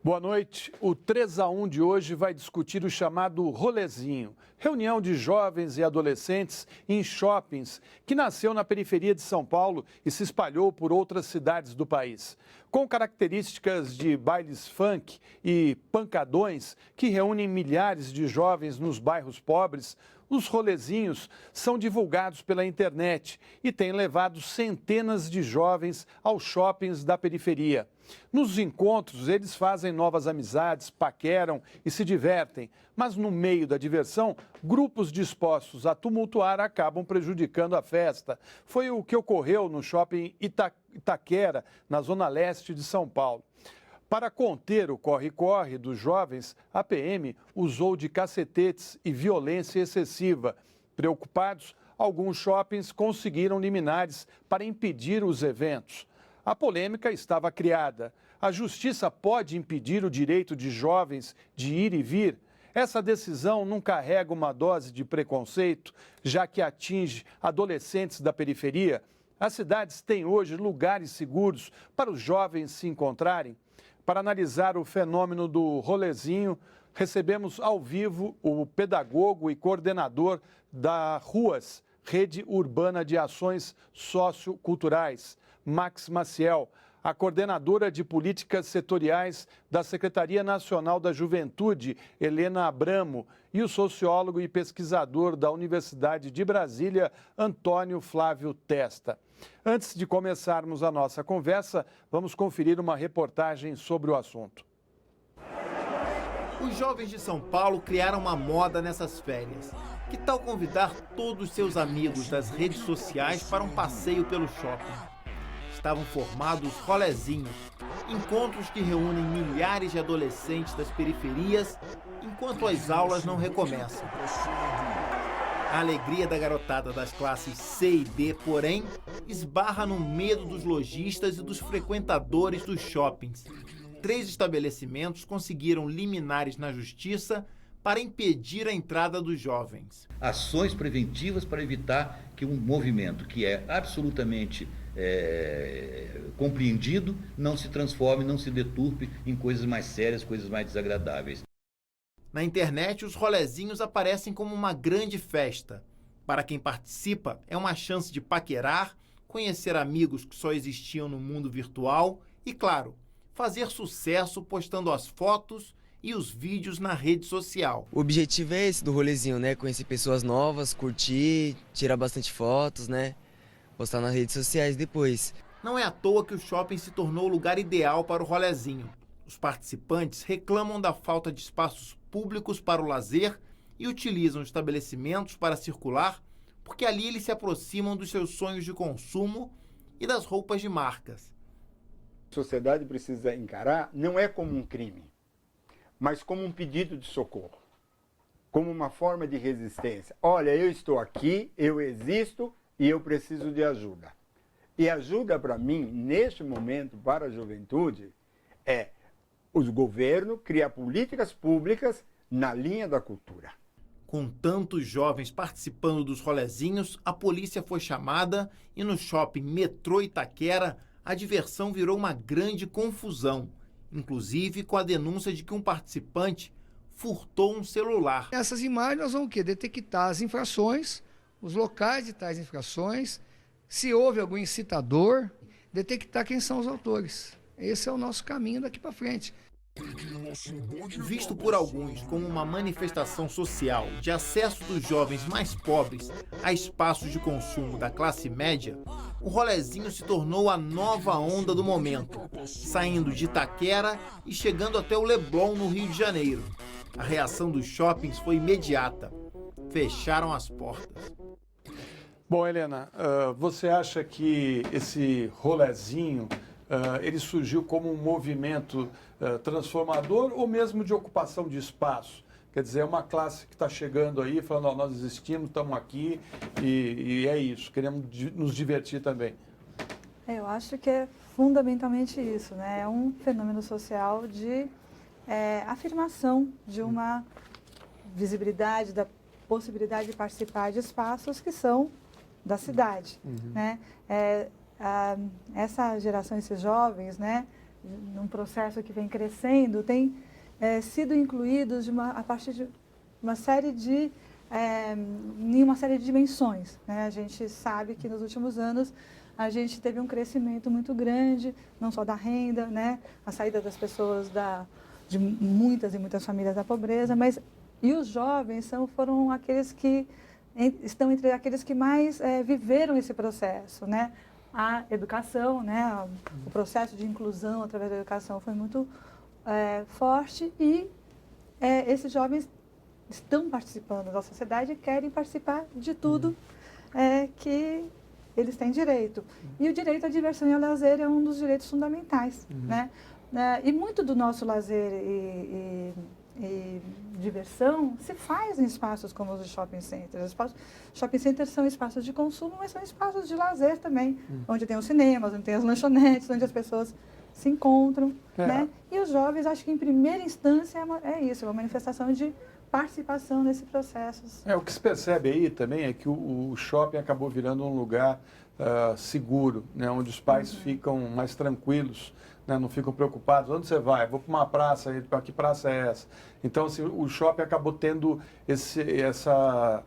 Boa noite. O 3-1 de hoje vai discutir o chamado rolezinho, reunião de jovens e adolescentes em shoppings, que nasceu na periferia de São Paulo e se espalhou por outras cidades do país. Com características de bailes funk e pancadões que reúnem milhares de jovens nos bairros pobres, os rolezinhos são divulgados pela internet e têm levado centenas de jovens aos shoppings da periferia. Nos encontros, eles fazem novas amizades, paqueram e se divertem, mas no meio da diversão, grupos dispostos a tumultuar acabam prejudicando a festa. Foi o que ocorreu no shopping Itaquera, na zona leste de São Paulo. Para conter o corre-corre dos jovens, a PM usou de cacetetes e violência excessiva. Preocupados, alguns shoppings conseguiram liminares para impedir os eventos. A polêmica estava criada. A justiça pode impedir o direito de jovens de ir e vir? Essa decisão não carrega uma dose de preconceito, já que atinge adolescentes da periferia? As cidades têm hoje lugares seguros para os jovens se encontrarem? Para analisar o fenômeno do rolezinho, recebemos ao vivo o pedagogo e coordenador da RUAS, Rede Urbana de Ações Socioculturais, Max Maciel, a coordenadora de políticas setoriais da Secretaria Nacional da Juventude, Helena Abramo, e o sociólogo e pesquisador da Universidade de Brasília, Antônio Flávio Testa. Antes de começarmos a nossa conversa, vamos conferir uma reportagem sobre o assunto. Os jovens de São Paulo criaram uma moda nessas férias. Que tal convidar todos os seus amigos das redes sociais para um passeio pelo shopping? Estavam formados rolezinhos, encontros que reúnem milhares de adolescentes das periferias enquanto as aulas não recomeçam. A alegria da garotada das classes C e D, porém, esbarra no medo dos lojistas e dos frequentadores dos shoppings. 3 estabelecimentos conseguiram liminares na justiça para impedir a entrada dos jovens. Ações preventivas para evitar que um movimento que é absolutamente compreendido não se transforme, não se deturpe em coisas mais sérias, coisas mais desagradáveis. Na internet, os rolezinhos aparecem como uma grande festa. Para quem participa, é uma chance de paquerar, conhecer amigos que só existiam no mundo virtual e, claro, fazer sucesso postando as fotos e os vídeos na rede social. O objetivo é esse do rolezinho, né? Conhecer pessoas novas, curtir, tirar bastante fotos, né? Postar nas redes sociais depois. Não é à toa que o shopping se tornou o lugar ideal para o rolezinho. Os participantes reclamam da falta de espaços públicos para o lazer e utilizam estabelecimentos para circular, porque ali eles se aproximam dos seus sonhos de consumo e das roupas de marcas. A sociedade precisa encarar não é como um crime, mas como um pedido de socorro, como uma forma de resistência. Olha, eu estou aqui, eu existo e eu preciso de ajuda. E ajuda para mim, neste momento, para a juventude, é os governos criar políticas públicas na linha da cultura. Com tantos jovens participando dos rolezinhos, a polícia foi chamada e no shopping Metrô Itaquera, a diversão virou uma grande confusão, inclusive com a denúncia de que um participante furtou um celular. Essas imagens nós vamos o quê? Detectar as infrações, os locais de tais infrações, se houve algum incitador, detectar quem são os autores. Esse é o nosso caminho daqui para frente. Visto por alguns como uma manifestação social de acesso dos jovens mais pobres a espaços de consumo da classe média, o rolezinho se tornou a nova onda do momento, saindo de Itaquera e chegando até o Leblon, no Rio de Janeiro. A reação dos shoppings foi imediata. Fecharam as portas. Bom, Helena, você acha que esse rolezinho ele surgiu como um movimento transformador ou mesmo de ocupação de espaço? Quer dizer, é uma classe que está chegando aí, falando, nós existimos, estamos aqui e é isso, queremos nos divertir também. Eu acho que é fundamentalmente isso, né? É um fenômeno social de afirmação de uma visibilidade, da possibilidade de participar de espaços que são da cidade, né? Essa geração, esses jovens, né, num processo que vem crescendo, tem sido incluídos a partir de uma série de em uma série de dimensões, né? A gente sabe que nos últimos anos a gente teve um crescimento muito grande, não só da renda, né, a saída das pessoas de muitas e muitas famílias da pobreza, mas e os jovens foram aqueles que estão entre aqueles que mais viveram esse processo, né? A educação, né, o processo de inclusão através da educação foi muito forte e esses jovens estão participando da sociedade e querem participar de tudo que eles têm direito. E o direito à diversão e ao lazer é um dos direitos fundamentais, né? E muito do nosso lazer e diversão se faz em espaços como os de shopping centers. Shopping centers são espaços de consumo, mas são espaços de lazer também, onde tem os cinemas, onde tem as lanchonetes, onde as pessoas se encontram, né? E os jovens, acho que em primeira instância é isso, é uma manifestação de participação nesse processo. O que se percebe aí também é que o shopping acabou virando um lugar seguro, né, onde os pais ficam mais tranquilos, né, não ficam preocupados. Onde você vai? Vou para uma praça, que praça é essa? Então, assim, o shopping acabou tendo essa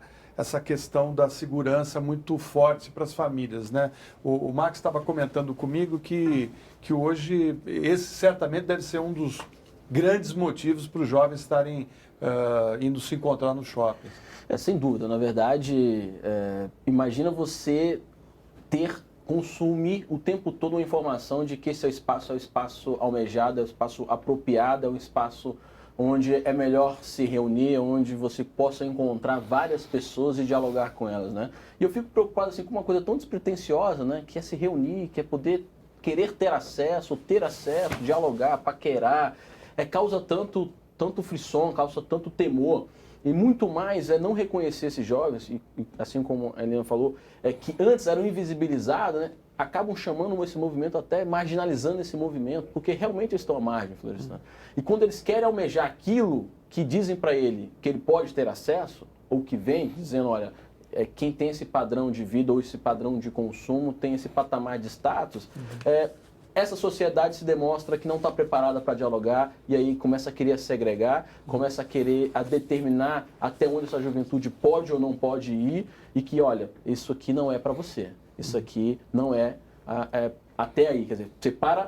questão da segurança muito forte para as famílias, né? O Max estava comentando comigo que hoje esse certamente deve ser um dos grandes motivos para os jovens estarem indo se encontrar no shopping. Sem dúvida. Na verdade, imagina você consumir o tempo todo uma informação de que esse espaço é o espaço almejado, é o espaço apropriado, é o espaço onde é melhor se reunir, onde você possa encontrar várias pessoas e dialogar com elas, né? E eu fico preocupado assim, com uma coisa tão despretensiosa, né? Que é se reunir, que é poder querer ter acesso, dialogar, paquerar, causa tanto frisson, causa tanto temor. E muito mais não reconhecer esses jovens, e assim como a Helena falou, que antes eram invisibilizados, né? Acabam chamando esse movimento, até marginalizando esse movimento, porque realmente eles estão à margem, Florestan. E quando eles querem almejar aquilo que dizem para ele que ele pode ter acesso, ou que vem dizendo, olha, quem tem esse padrão de vida ou esse padrão de consumo, tem esse patamar de status, essa sociedade se demonstra que não está preparada para dialogar e aí começa a querer segregar, começa a querer determinar até onde essa juventude pode ou não pode ir e que, olha, isso aqui não é para você, isso aqui não até aí, quer dizer,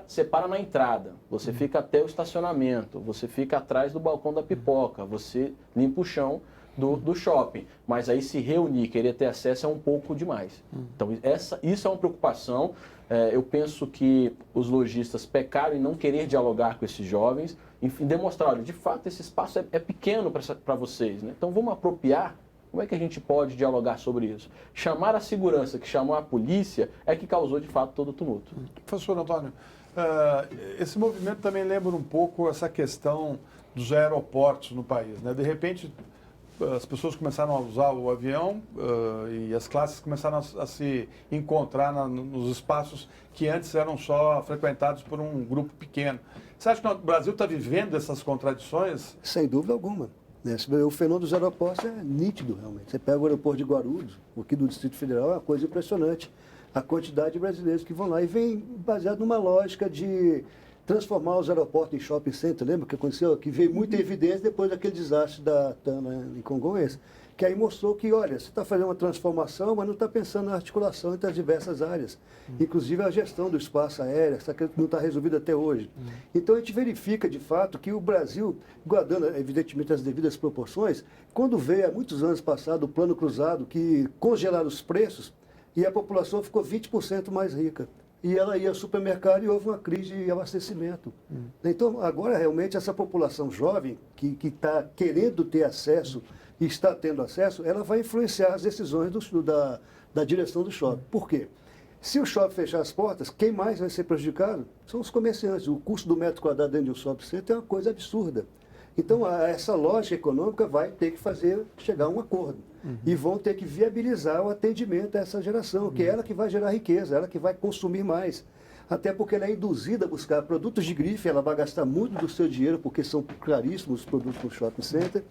você para na entrada, você fica até o estacionamento, você fica atrás do balcão da pipoca, você limpa o chão do shopping, mas aí se reunir, querer ter acesso é um pouco demais. Então isso é uma preocupação. Eu penso que os lojistas pecaram em não querer dialogar com esses jovens, enfim, demonstrar, olha, de fato esse espaço é pequeno para vocês, né? Então vamos apropriar. Como é que a gente pode dialogar sobre isso? Chamar a segurança, que chamou a polícia, é que causou de fato todo o tumulto. Professor Antônio, esse movimento também lembra um pouco essa questão dos aeroportos no país, né? De repente as pessoas começaram a usar o avião e as classes começaram a se encontrar nos espaços que antes eram só frequentados por um grupo pequeno. Você acha que o Brasil está vivendo essas contradições? Sem dúvida alguma. O fenômeno dos aeroportos é nítido, realmente. Você pega o aeroporto de Guarulhos, aqui do Distrito Federal, é uma coisa impressionante. A quantidade de brasileiros que vão lá e vem baseado numa lógica de transformar os aeroportos em shopping center. Lembra que aconteceu? Que veio muita evidência depois daquele desastre da TAM, né, em Congonhas, que aí mostrou que, olha, você está fazendo uma transformação, mas não está pensando na articulação entre as diversas áreas. Inclusive a gestão do espaço aéreo, essa que não está resolvida até hoje. Então a gente verifica, de fato, que o Brasil, guardando, evidentemente, as devidas proporções, quando veio, há muitos anos passados, o Plano Cruzado, que congelaram os preços, e a população ficou 20% mais rica. E ela ia ao supermercado e houve uma crise de abastecimento. Então, agora, realmente, essa população jovem, que está querendo ter acesso e está tendo acesso, ela vai influenciar as decisões da direção do shopping. Por quê? Se o shopping fechar as portas, quem mais vai ser prejudicado são os comerciantes. O custo do metro quadrado dentro de um shopping center é uma coisa absurda. Então, essa lógica econômica vai ter que chegar a um acordo. E vão ter que viabilizar o atendimento a essa geração, que é ela que vai gerar riqueza, ela que vai consumir mais. Até porque ela é induzida a buscar produtos de grife, ela vai gastar muito do seu dinheiro, porque são caríssimos os produtos no shopping center,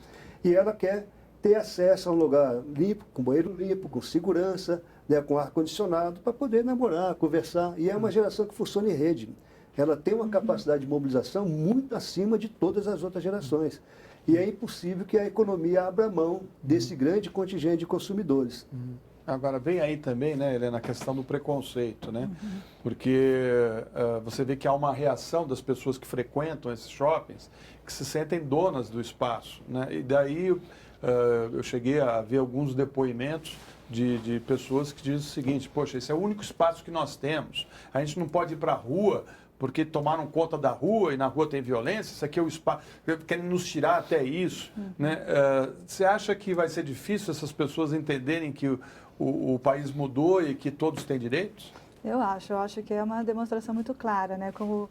e ela quer ter acesso a um lugar limpo, com banheiro limpo, com segurança, né, com ar-condicionado, para poder namorar, conversar. E é uma geração que funciona em rede. Ela tem uma capacidade de mobilização muito acima de todas as outras gerações. E é impossível que a economia abra mão desse grande contingente de consumidores. Agora, vem aí também, né, Helena, a questão do preconceito, né? Porque você vê que há uma reação das pessoas que frequentam esses shoppings, que se sentem donas do espaço, né? E daí eu cheguei a ver alguns depoimentos de pessoas que dizem o seguinte: poxa, esse é o único espaço que nós temos, a gente não pode ir para a rua porque tomaram conta da rua e na rua tem violência, isso aqui é o espaço, querem nos tirar até isso, né? Você acha que vai ser difícil essas pessoas entenderem que o país mudou e que todos têm direitos? Eu acho que é uma demonstração muito clara, né? Como o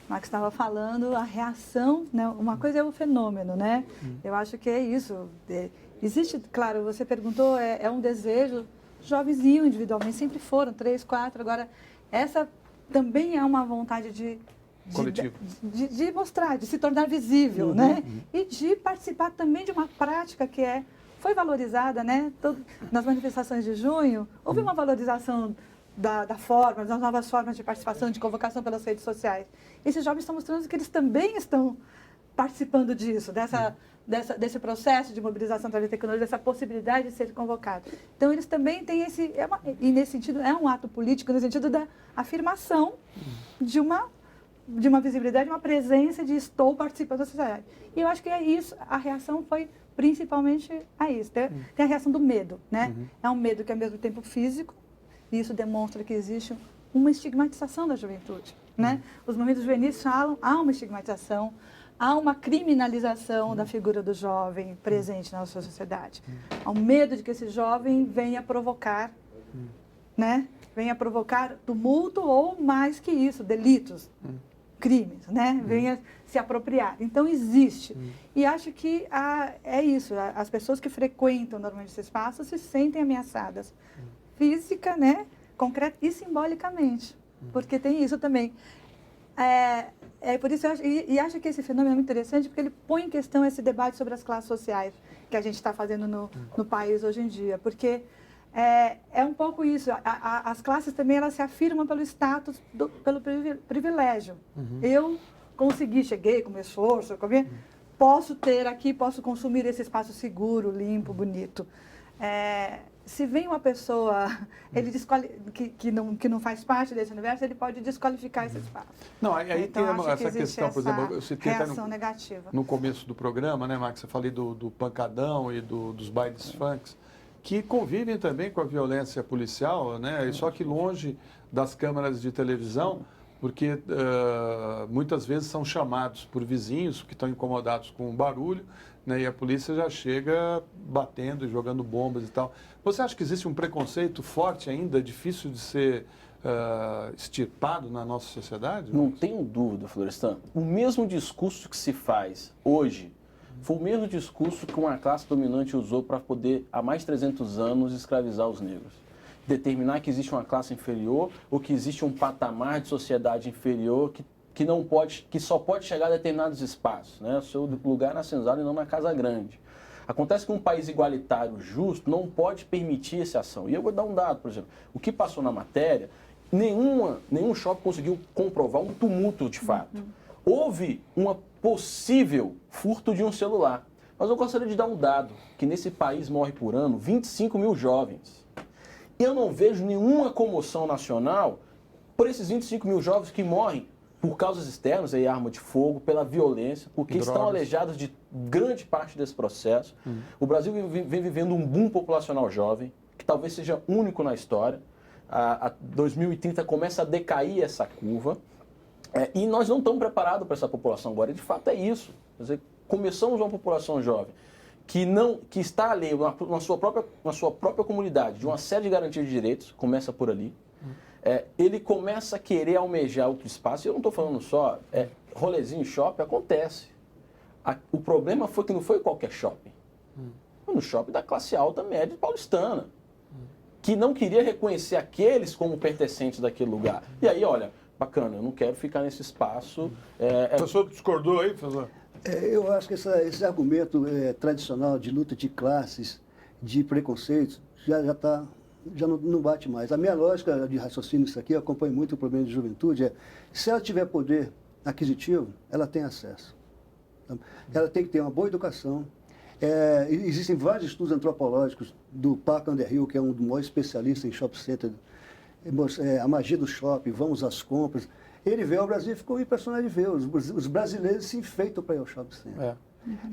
Max estava falando, a reação, né? Uma coisa é o fenômeno, né? Eu acho que é isso. Existe, claro, você perguntou, é um desejo, jovens iam individualmente, sempre foram, 3, 4, agora essa também é uma vontade de mostrar, de se tornar visível, né? E de participar também de uma prática que foi valorizada, né? Nas manifestações de junho, houve uma valorização das novas formas de participação, de convocação pelas redes sociais. Esses jovens estão mostrando que eles também estão participando disso, desse processo de mobilização através da tecnologia, dessa possibilidade de ser convocado. Então, eles também têm e nesse sentido, é um ato político, no sentido da afirmação de uma visibilidade, uma presença de estou participando da sociedade. E eu acho que é isso, a reação foi principalmente a isso. Tem a reação do medo, né? É um medo que é ao mesmo tempo físico, e isso demonstra que existe uma estigmatização da juventude, né? Os movimentos juvenis falam, há uma estigmatização, há uma criminalização da figura do jovem presente na nossa sociedade. Há um medo de que esse jovem venha provocar, né? Venha provocar tumulto ou, mais que isso, delitos, crimes, né? Venha se apropriar. Então, existe. E acho que é isso. As pessoas que frequentam normalmente esse espaço se sentem ameaçadas. Física, né? Concreta e simbolicamente. Porque tem isso também. Por isso, acho que esse fenômeno é muito interessante, porque ele põe em questão esse debate sobre as classes sociais que a gente está fazendo no país hoje em dia. Porque é um pouco isso. As classes também elas se afirmam pelo status, pelo privilégio. Eu cheguei com meu esforço, posso ter aqui, posso consumir esse espaço seguro, limpo, bonito. Se vem uma pessoa que não faz parte desse universo, ele pode desqualificar esse espaço. Não, aí então, tem essa questão, por exemplo, eu citei reação negativa. No começo do programa, né, Max? Eu falei do pancadão e dos bailes funks, que convivem também com a violência policial, né? Só que longe das câmeras de televisão, porque muitas vezes são chamados por vizinhos que estão incomodados com o barulho, né, e a polícia já chega batendo e jogando bombas e tal. Você acha que existe um preconceito forte ainda, difícil de ser extirpado na nossa sociedade? Não tenho dúvida, Florestan. O mesmo discurso que se faz hoje foi o mesmo discurso que uma classe dominante usou para poder, há mais de 300 anos, escravizar os negros. Determinar que existe uma classe inferior ou que existe um patamar de sociedade inferior que só pode chegar a determinados espaços, né? O seu lugar na senzala e não na casa grande. Acontece que um país igualitário, justo, não pode permitir essa ação. E eu vou dar um dado, por exemplo. O que passou na matéria, nenhum shopping conseguiu comprovar um tumulto de fato. Houve uma possível furto de um celular. Mas eu gostaria de dar um dado, que nesse país morre por ano 25 mil jovens. Eu não vejo nenhuma comoção nacional por esses 25 mil jovens que morrem por causas externas, aí arma de fogo, pela violência, porque estão aleijados de grande parte desse processo. O Brasil vem vivendo um boom populacional jovem, que talvez seja único na história. A 2030 começa a decair essa curva, e nós não estamos preparados para essa população agora. E de fato é isso. Quer dizer, começamos uma população jovem que está alheio na sua própria comunidade de uma série de garantias de direitos, começa por ali. Ele começa a querer almejar outro espaço, e eu não estou falando só, rolezinho shopping, acontece. O problema foi que não foi qualquer shopping. Foi no shopping da classe alta, média paulistana, que não queria reconhecer aqueles como pertencentes daquele lugar. E aí, olha, bacana, eu não quero ficar nesse espaço. O professor discordou aí, professor? Eu acho que esse argumento tradicional de luta de classes, de preconceitos, já não bate mais. A minha lógica de raciocínio nisso aqui, eu acompanho muito o problema de juventude, se ela tiver poder aquisitivo, ela tem acesso. Ela tem que ter uma boa educação. Existem vários estudos antropológicos do Park Underhill, que é um dos maiores especialistas em shopping center, a magia do shopping, vamos às compras. Ele veio ao Brasil e ficou impressionado de ver. Os brasileiros se enfeitam para ir ao shopping center.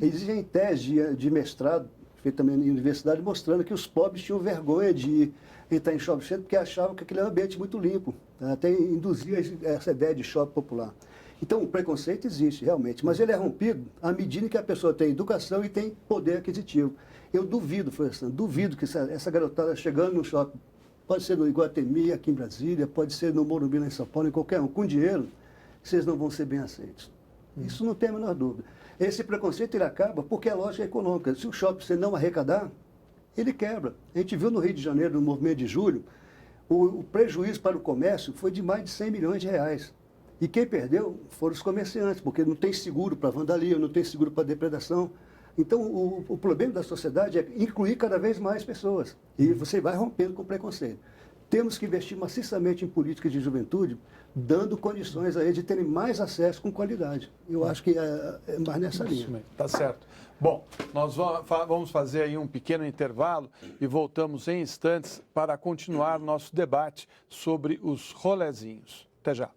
Existem teses de mestrado, feito também na universidade, mostrando que os pobres tinham vergonha de entrar em shopping center porque achavam que aquele é um ambiente muito limpo. Até induzia essa ideia de shopping popular. Então, o preconceito existe, realmente, mas ele é rompido à medida que a pessoa tem educação e tem poder aquisitivo. Eu duvido, Florestan, duvido que essa garotada chegando no shopping, pode ser no Iguatemi, aqui em Brasília, pode ser no Morumbi, lá em São Paulo, em qualquer um, com dinheiro, vocês não vão ser bem aceitos. Isso não tem a menor dúvida. Esse preconceito ele acaba porque é lógica econômica. Se o shopping você não arrecadar, ele quebra. A gente viu no Rio de Janeiro, no movimento de julho, o prejuízo para o comércio foi de mais de 100 milhões de reais. E quem perdeu foram os comerciantes, porque não tem seguro para vandalismo, não tem seguro para depredação. Então, o problema da sociedade é incluir cada vez mais pessoas. E você vai rompendo com o preconceito. Temos que investir maciçamente em políticas de juventude, dando condições a eles de terem mais acesso com qualidade. Eu acho que é mais nessa linha. Tá certo. Bom, nós vamos fazer aí um pequeno intervalo e voltamos em instantes para continuar nosso debate sobre os rolezinhos. Até já.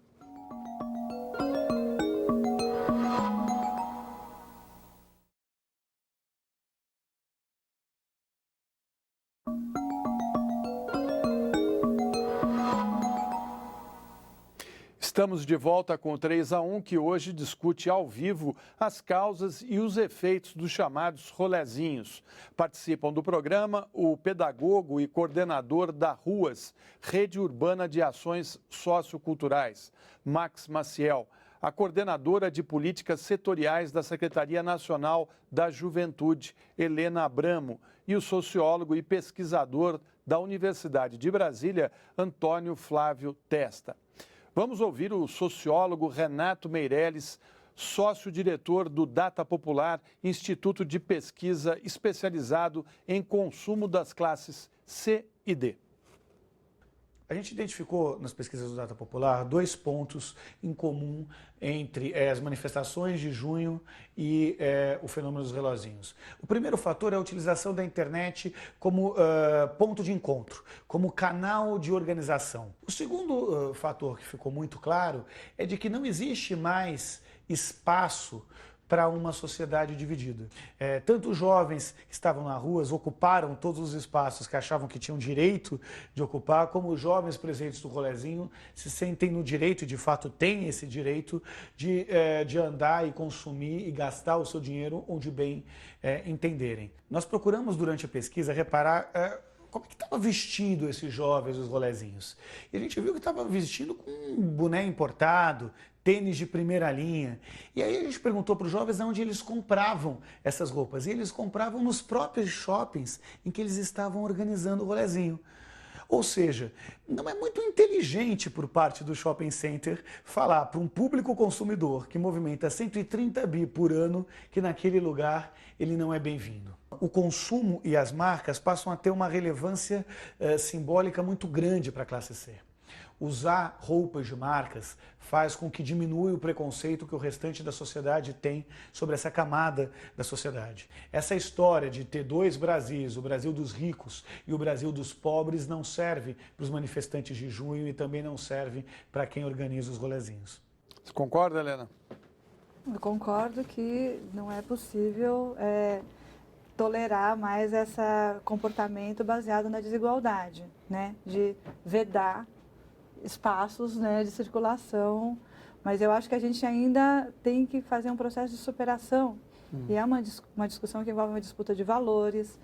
Estamos de volta com o 3-1, que hoje discute ao vivo as causas e os efeitos dos chamados rolezinhos. Participam do programa o pedagogo e coordenador da RUAS, Rede Urbana de Ações Socioculturais, Max Maciel, a coordenadora de políticas setoriais da Secretaria Nacional da Juventude, Helena Abramo, e o sociólogo e pesquisador da Universidade de Brasília, Antônio Flávio Testa. Vamos ouvir o sociólogo Renato Meirelles, sócio-diretor do Data Popular, Instituto de Pesquisa especializado em consumo das classes C e D. A gente identificou nas pesquisas do Data Popular 2 pontos em comum entre as manifestações de junho e o fenômeno dos relozinhos. O primeiro fator é a utilização da internet como ponto de encontro, como canal de organização. O segundo fator que ficou muito claro é de que não existe mais espaço para uma sociedade dividida. Tanto os jovens que estavam nas ruas ocuparam todos os espaços que achavam que tinham direito de ocupar, como os jovens presentes do rolezinho se sentem no direito, e de fato têm esse direito, de andar e consumir e gastar o seu dinheiro onde bem entenderem. Nós procuramos durante a pesquisa reparar como é que estava vestido esses jovens dos rolezinhos. E a gente viu que estava vestido com um boné importado, tênis de primeira linha. E aí a gente perguntou para os jovens onde eles compravam essas roupas. E eles compravam nos próprios shoppings em que eles estavam organizando o rolezinho. Ou seja, não é muito inteligente por parte do shopping center falar para um público consumidor que movimenta 130 bi por ano que naquele lugar ele não é bem-vindo. O consumo e as marcas passam a ter uma relevância simbólica muito grande para a classe C. Usar roupas de marcas faz com que diminua o preconceito que o restante da sociedade tem sobre essa camada da sociedade. Essa história de ter 2 Brasis, o Brasil dos ricos e o Brasil dos pobres, não serve para os manifestantes de junho e também não serve para quem organiza os rolezinhos. Você concorda, Helena? Eu concordo que não é possível tolerar mais esse comportamento baseado na desigualdade, né? De vedar espaços, né, de circulação, mas eu acho que a gente ainda tem que fazer um processo de superação. E é uma discussão que envolve uma disputa de valores,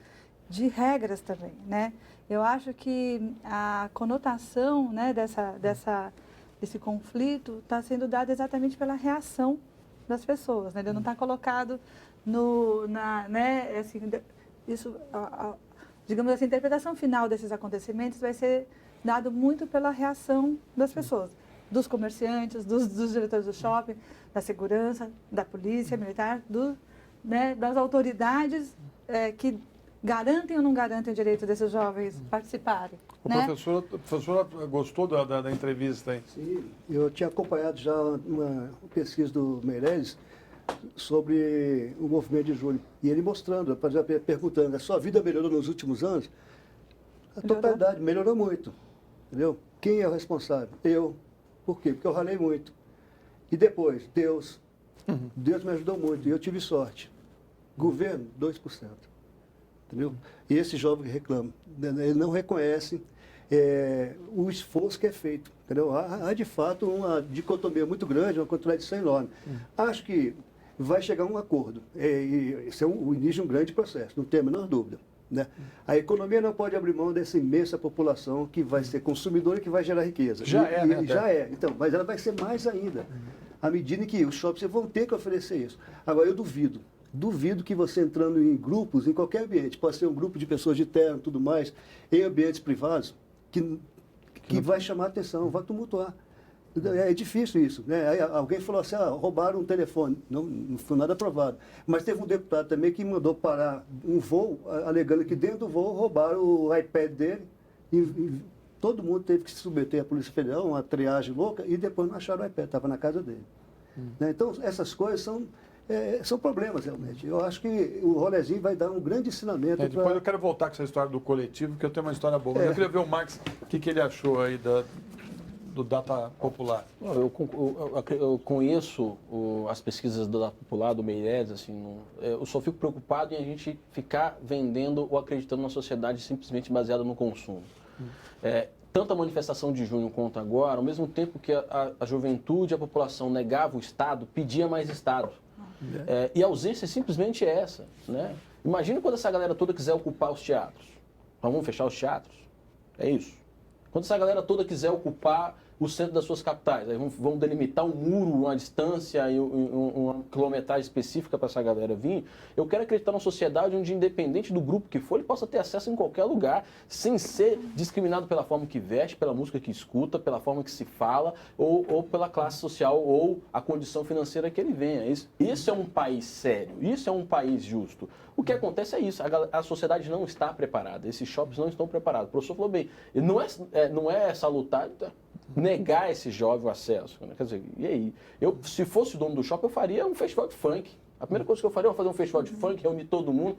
de regras também, né? Eu acho que a conotação, né, desse conflito está sendo dada exatamente pela reação das pessoas, né? Ele não está colocado né, assim, isso, digamos assim, a interpretação final desses acontecimentos vai ser dado muito pela reação das pessoas. dos comerciantes, dos diretores do shopping, da segurança, da polícia militar, das autoridades que garantem ou não garantem o direito desses jovens participarem. O professora gostou da entrevista aí? Sim, eu tinha acompanhado já uma pesquisa do Meirelles sobre o movimento de junho. E ele mostrando, perguntando, a sua vida melhorou nos últimos anos? A totalidade melhorou muito. Entendeu? Quem é o responsável? Eu. Por quê? Porque eu ralei muito. E depois, Deus. Deus me ajudou muito e eu tive sorte. Governo, 2%. Entendeu? E esse jovem que reclama, ele não reconhece o esforço que é feito. Entendeu? Há, de fato, uma dicotomia muito grande, uma contradição enorme. Acho que vai chegar a um acordo. E esse é o início de um grande processo, não tem a menor dúvida. Né? A economia não pode abrir mão dessa imensa população que vai ser consumidora e que vai gerar riqueza. Já é. Então, mas ela vai ser mais ainda, à medida que os shoppings vão ter que oferecer isso. Agora, eu duvido que você entrando em grupos, em qualquer ambiente, pode ser um grupo de pessoas de terno e tudo mais, em ambientes privados, que vai chamar a atenção, vai tumultuar. É difícil isso. Né? Aí alguém falou assim, roubaram um telefone. Não foi nada aprovado. Mas teve um deputado também que mandou parar um voo, alegando que dentro do voo roubaram o iPad dele. E todo mundo teve que se submeter à Polícia Federal, uma triagem louca, e depois não acharam o iPad, estava na casa dele. Né? Então, essas coisas são problemas, realmente. Eu acho que o rolezinho vai dar um grande ensinamento. Depois eu quero voltar com essa história do coletivo, porque eu tenho uma história boa. Eu queria ver o Max, o que ele achou aí do Data Popular. Eu conheço as pesquisas do Data Popular, do Meirelles, assim, eu só fico preocupado em a gente ficar vendendo ou acreditando numa sociedade simplesmente baseada no consumo. Tanto a manifestação de junho quanto agora, ao mesmo tempo que a juventude e a população negava o Estado, pedia mais Estado. E a ausência simplesmente é essa. Né? Imagina quando essa galera toda quiser ocupar os teatros. Vamos fechar os teatros? É isso. Quando essa galera toda quiser ocupar o centro das suas capitais, aí vão delimitar um muro, uma distância e uma quilometragem específica para essa galera vir, eu quero acreditar numa sociedade onde, independente do grupo que for, ele possa ter acesso em qualquer lugar, sem ser discriminado pela forma que veste, pela música que escuta, pela forma que se fala, ou pela classe social, ou a condição financeira que ele venha. Isso é um país sério, isso é um país justo. O que acontece é isso, a sociedade não está preparada, esses shoppings não estão preparados. O professor falou bem, não é salutar negar esse jovem o acesso. Quer dizer, e aí? Se fosse o dono do shopping, eu faria um festival de funk. A primeira coisa que eu faria é fazer um festival de funk, reunir todo mundo,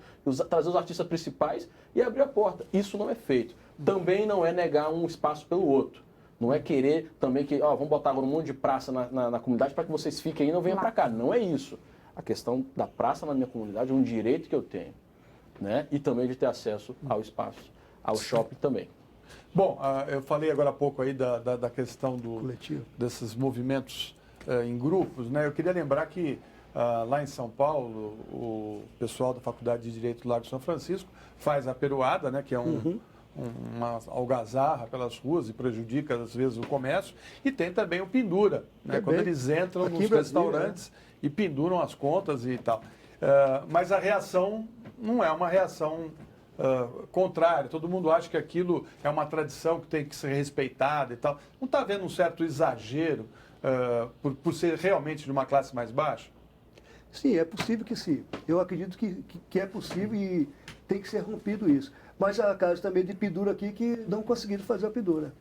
trazer os artistas principais e abrir a porta. Isso não é feito. Também não é negar um espaço pelo outro. Não é querer também que, vamos botar agora um monte de praça na comunidade para que vocês fiquem aí e não venham para cá. Não é isso. A questão da praça na minha comunidade é um direito que eu tenho. Né? E também de ter acesso ao espaço, ao shopping também. Bom, eu falei agora há pouco aí da questão desses movimentos em grupos, né? Eu queria lembrar que lá em São Paulo, o pessoal da Faculdade de Direito do Largo de São Francisco faz a peroada, né? Que é uma algazarra pelas ruas e prejudica, às vezes, o comércio. E tem também o pendura, né? Quando eles entram nos restaurantes e penduram as contas e tal. Mas a reação não é uma reação contrária. Todo mundo acha que aquilo é uma tradição que tem que ser respeitada e tal. Não está havendo um certo exagero por ser realmente de uma classe mais baixa? Sim, é possível que sim. Eu acredito que é possível e tem que ser rompido isso. Mas há casos também de pendura aqui que não conseguiram fazer a pendura.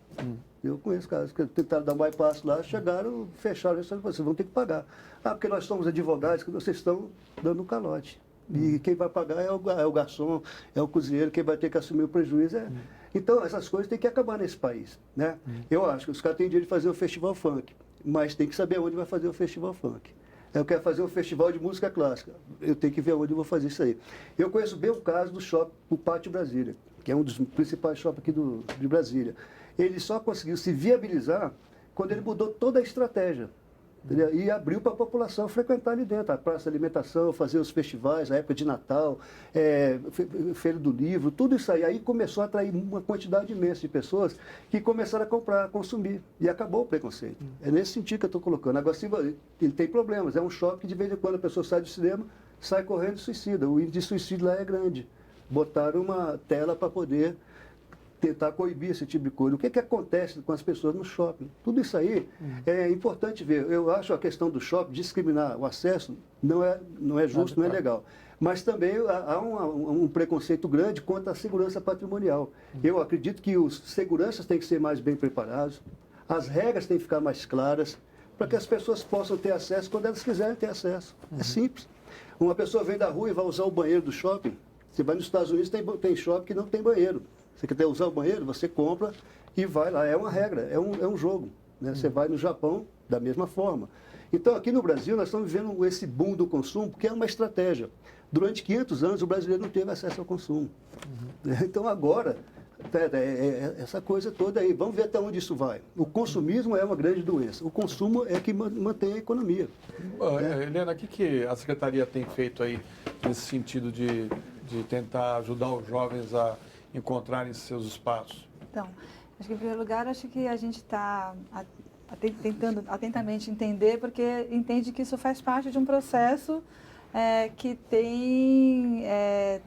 Eu conheço casos que tentaram dar um bypass lá, chegaram, fecharam, vocês vão ter que pagar. Porque nós somos advogados, que vocês estão dando um calote. E quem vai pagar é o garçom, é o cozinheiro, quem vai ter que assumir o prejuízo. Então, essas coisas têm que acabar nesse país. Né? Eu acho que os caras têm direito de fazer o festival funk, mas tem que saber onde vai fazer o festival funk. Eu quero fazer um festival de música clássica, eu tenho que ver onde eu vou fazer isso aí. Eu conheço bem o caso do shopping, o Pátio Brasília, que é um dos principais shoppings aqui de Brasília. Ele só conseguiu se viabilizar quando ele mudou toda a estratégia. Entendeu? E abriu para a população frequentar ali dentro, a praça de alimentação, fazer os festivais, a época de Natal, Feira do Livro, tudo isso aí. Aí começou a atrair uma quantidade imensa de pessoas que começaram a comprar, a consumir. E acabou o preconceito. É nesse sentido que eu estou colocando. Agora, sim, ele tem problemas. É um shopping que de vez em quando a pessoa sai do cinema, sai correndo e suicida. O índice de suicídio lá é grande. Botaram uma tela para poder tentar coibir esse tipo de coisa. O que acontece com as pessoas no shopping? Tudo isso aí é importante ver. Eu acho a questão do shopping, discriminar o acesso, não é justo, não é legal. Mas também há um preconceito grande quanto à segurança patrimonial. Eu acredito que os seguranças têm que ser mais bem preparados, as regras têm que ficar mais claras, para que as pessoas possam ter acesso quando elas quiserem ter acesso. É simples. Uma pessoa vem da rua e vai usar o banheiro do shopping. Você vai nos Estados Unidos, tem shopping que não tem banheiro. Você quer usar o banheiro, você compra e vai lá. É uma regra, é um jogo. Né? Você vai no Japão da mesma forma. Então, aqui no Brasil, nós estamos vivendo esse boom do consumo, que é uma estratégia. Durante 500 anos, o brasileiro não teve acesso ao consumo. Então, agora, essa coisa toda aí, vamos ver até onde isso vai. O consumismo é uma grande doença. O consumo é que mantém a economia. Helena, o que a Secretaria tem feito aí nesse sentido de tentar ajudar os jovens a encontrarem seus espaços? Então, acho que em primeiro lugar, acho que a gente está tentando atentamente entender, porque entende que isso faz parte de um processo que tem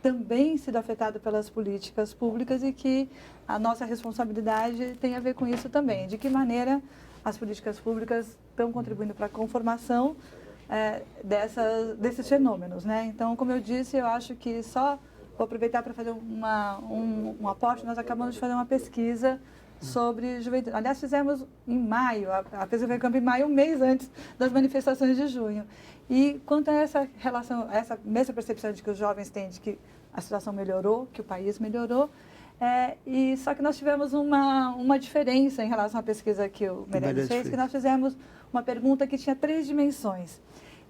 também sido afetado pelas políticas públicas e que a nossa responsabilidade tem a ver com isso também. De que maneira as políticas públicas estão contribuindo para a conformação desses fenômenos, né? Então, como eu disse, eu acho que vou aproveitar para fazer um aporte. Nós acabamos de fazer uma pesquisa sobre juventude. Aliás, fizemos em maio, a pesquisa foi em campo em maio, um mês antes das manifestações de junho. E quanto a essa relação, essa mesma percepção de que os jovens têm de que a situação melhorou, que o país melhorou, só que nós tivemos uma diferença em relação à pesquisa que o Meirelles fez, que nós fizemos uma pergunta que tinha 3 dimensões.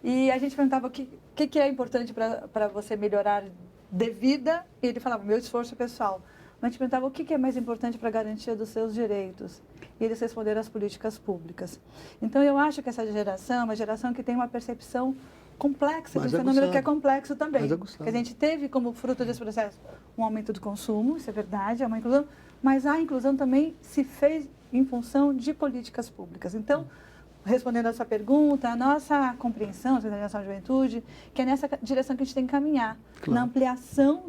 E a gente perguntava o que é importante para você melhorar de vida, e ele falava, meu esforço pessoal. A gente perguntava o que é mais importante para a garantia dos seus direitos. E eles responderam as políticas públicas. Então, eu acho que essa geração é uma geração que tem uma percepção complexa, de um fenômeno que é complexo também. Que a gente teve como fruto desse processo um aumento do consumo, isso é verdade, é uma inclusão, mas a inclusão também se fez em função de políticas públicas. Então, respondendo a essa pergunta, a nossa compreensão da geração da juventude, que é nessa direção que a gente tem que caminhar, na ampliação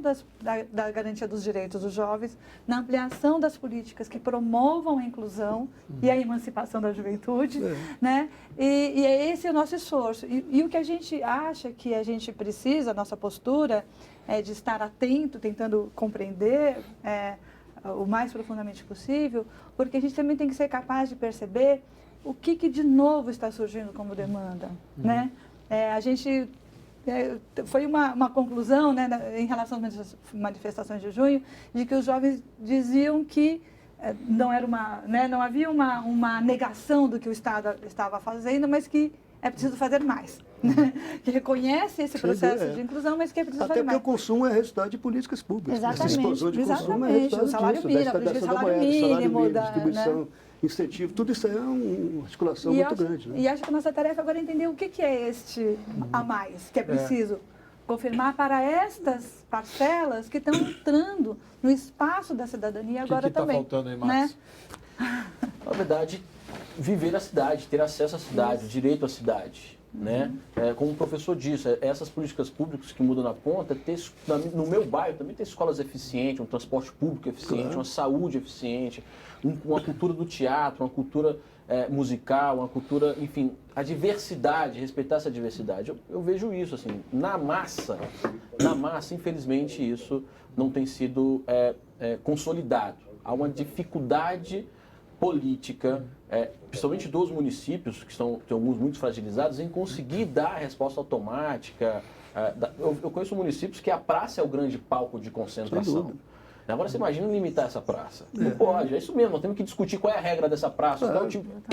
da garantia dos direitos dos jovens, na ampliação das políticas que promovam a inclusão e a emancipação da juventude, né? E esse é o nosso esforço. E o que a gente acha que a gente precisa, a nossa postura, é de estar atento, tentando compreender o mais profundamente possível, porque a gente também tem que ser capaz de perceber o que de novo está surgindo como demanda, né? A gente foi uma conclusão, né, em relação às manifestações de junho, de que os jovens diziam que não havia uma negação do que o Estado estava fazendo, mas que é preciso fazer mais. Que reconhece esse processo de inclusão, mas que é preciso fazer mais. Até porque o consumo é resultado de políticas públicas. Exatamente. Essa explosão de consumo é resultado o salário disso, mínimo, da salário mínimo, distribuição, incentivo, tudo isso é uma articulação muito grande. Né? E acho que a nossa tarefa agora é entender o que é este a mais, que é preciso confirmar para estas parcelas que estão entrando no espaço da cidadania agora também. O que está faltando aí, Márcio? Na verdade, viver a cidade, ter acesso à cidade, direito à cidade. Né? Como o professor disse, essas políticas públicas que mudam na ponta, no meu bairro também ter escolas eficientes, um transporte público eficiente, uma saúde eficiente, uma cultura do teatro, uma cultura musical, uma cultura, enfim, a diversidade, respeitar essa diversidade. Eu vejo isso, assim, na massa, infelizmente, isso não tem sido consolidado. Há uma dificuldade política, principalmente dos municípios, que tem alguns muito fragilizados, em conseguir dar a resposta automática. Eu conheço municípios que a praça é o grande palco de concentração. Agora você imagina limitar essa praça. Não pode, é isso mesmo, nós temos que discutir qual é a regra dessa praça.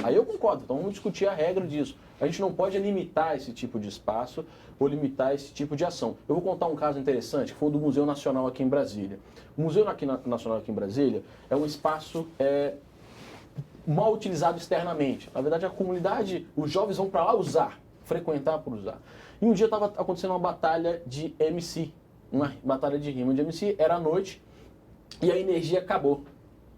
Aí eu concordo, então vamos discutir a regra disso. A gente não pode limitar esse tipo de espaço ou limitar esse tipo de ação. Eu vou contar um caso interessante, que foi o do Museu Nacional aqui em Brasília. O Museu Nacional aqui em Brasília é um espaço mal utilizado externamente. Na verdade, a comunidade, os jovens vão para lá frequentar por usar. E um dia estava acontecendo uma batalha de MC, uma batalha de rima de MC, era à noite, e a energia acabou,